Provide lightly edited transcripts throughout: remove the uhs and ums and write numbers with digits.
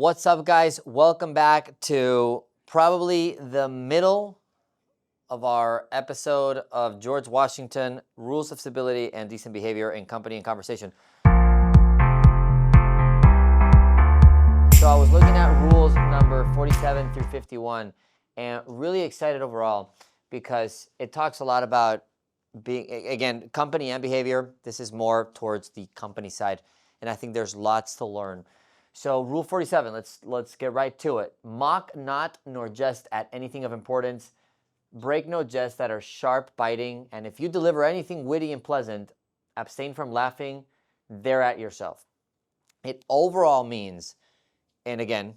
What's up, guys? Welcome back to probably the middle of our episode of George Washington, Rules of Civility and Decent Behavior in Company and Conversation. So I was looking at rules number 47 through 51 and really excited overall because it talks a lot about being, again, company and behavior. This is more towards the company side, and I think there's lots to learn. So rule 47, let's get right to it. Mock not nor jest at anything of importance. Break no jests that are sharp, biting, and if you deliver anything witty and pleasant, abstain from laughing thereat yourself. It overall means, and again,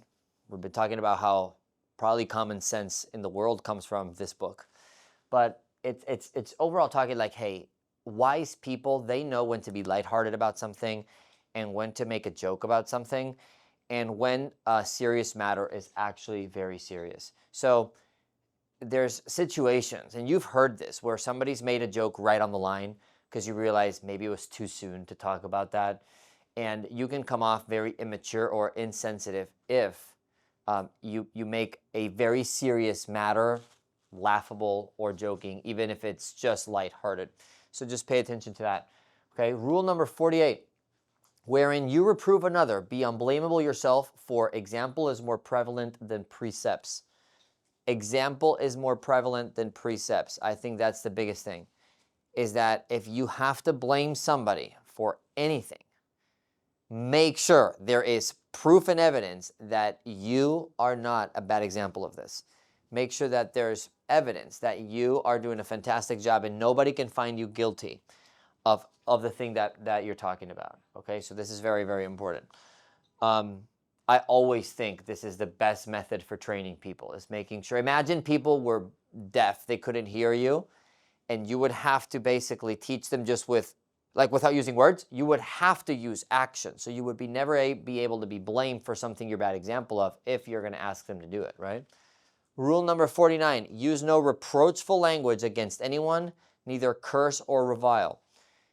we've been talking about how probably common sense in the world comes from this book, but it's overall talking like, hey, wise people, they know when to be lighthearted about something and when to make a joke about something and when a serious matter is actually very serious. So there's situations, and you've heard this, where somebody's made a joke right on the line because you realize maybe it was too soon to talk about that. And you can come off very immature or insensitive if you make a very serious matter laughable or joking, even if it's just lighthearted. So just pay attention to that. Okay, rule number 48, wherein you reprove another, be unblameable yourself, for example is more prevalent than precepts. Example is more prevalent than precepts. I think that's the biggest thing, is that if you have to blame somebody for anything, make sure there is proof and evidence that you are not a bad example of this. Make sure that there's evidence that you are doing a fantastic job and nobody can find you guilty of the thing that you're talking about. Okay, so this is very, very important. I always think this is the best method for training people, is making sure. Imagine people were deaf, they couldn't hear you, and you would have to basically teach them just without using words. You would have to use action. So you would never be able to be blamed for something you're a bad example of if you're going to ask them to do it, right? Rule number 49, use no reproachful language against anyone, neither curse or revile.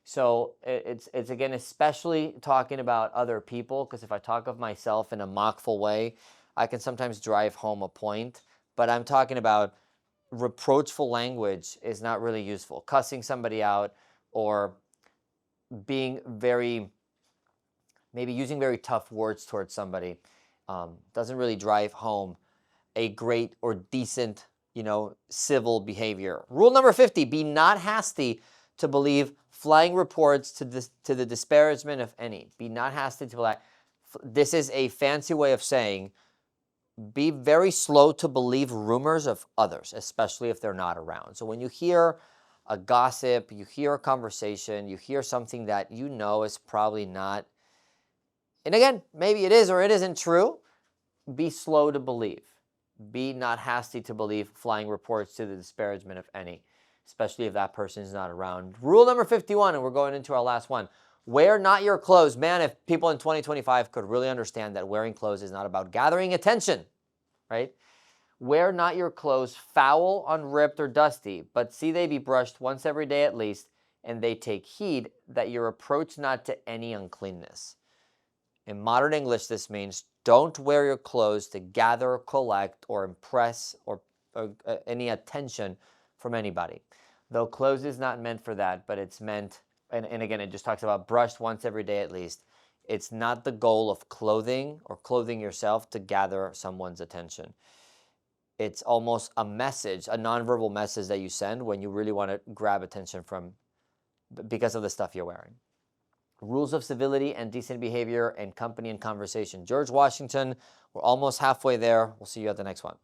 So it's again, especially talking about other people, because if I talk of myself in a mockful way, I can sometimes drive home a point. But I'm talking about reproachful language is not really useful. Cussing somebody out or being maybe using very tough words towards somebody doesn't really drive home a great or decent, civil behavior. Rule number 50, be not hasty to believe flying reports to the disparagement of any. Be not hasty to believe. This is a fancy way of saying be very slow to believe rumors of others, especially if they're not around. So when you hear a gossip, you hear a conversation, you hear something that you know is probably not, and again, maybe it is or it isn't true, be slow to believe. Be not hasty to believe flying reports to the disparagement of any, especially if that person is not around. Rule number 51, and we're going into our last one. Wear not your clothes. Man, if people in 2025 could really understand that wearing clothes is not about gathering attention, right? Wear not your clothes foul, unripped, or dusty, but see they be brushed once every day at least, and they take heed that your approach not to any uncleanness. In modern English, this means don't wear your clothes to gather, collect, or impress or any attention from anybody. Though clothes is not meant for that, but it's meant, and again, it just talks about brushed once every day at least. It's not the goal of clothing or clothing yourself to gather someone's attention. It's almost a message, a nonverbal message that you send when you really want to grab attention because of the stuff you're wearing. Rules of civility and decent behavior in company and conversation. George Washington, we're almost halfway there. We'll see you at the next one.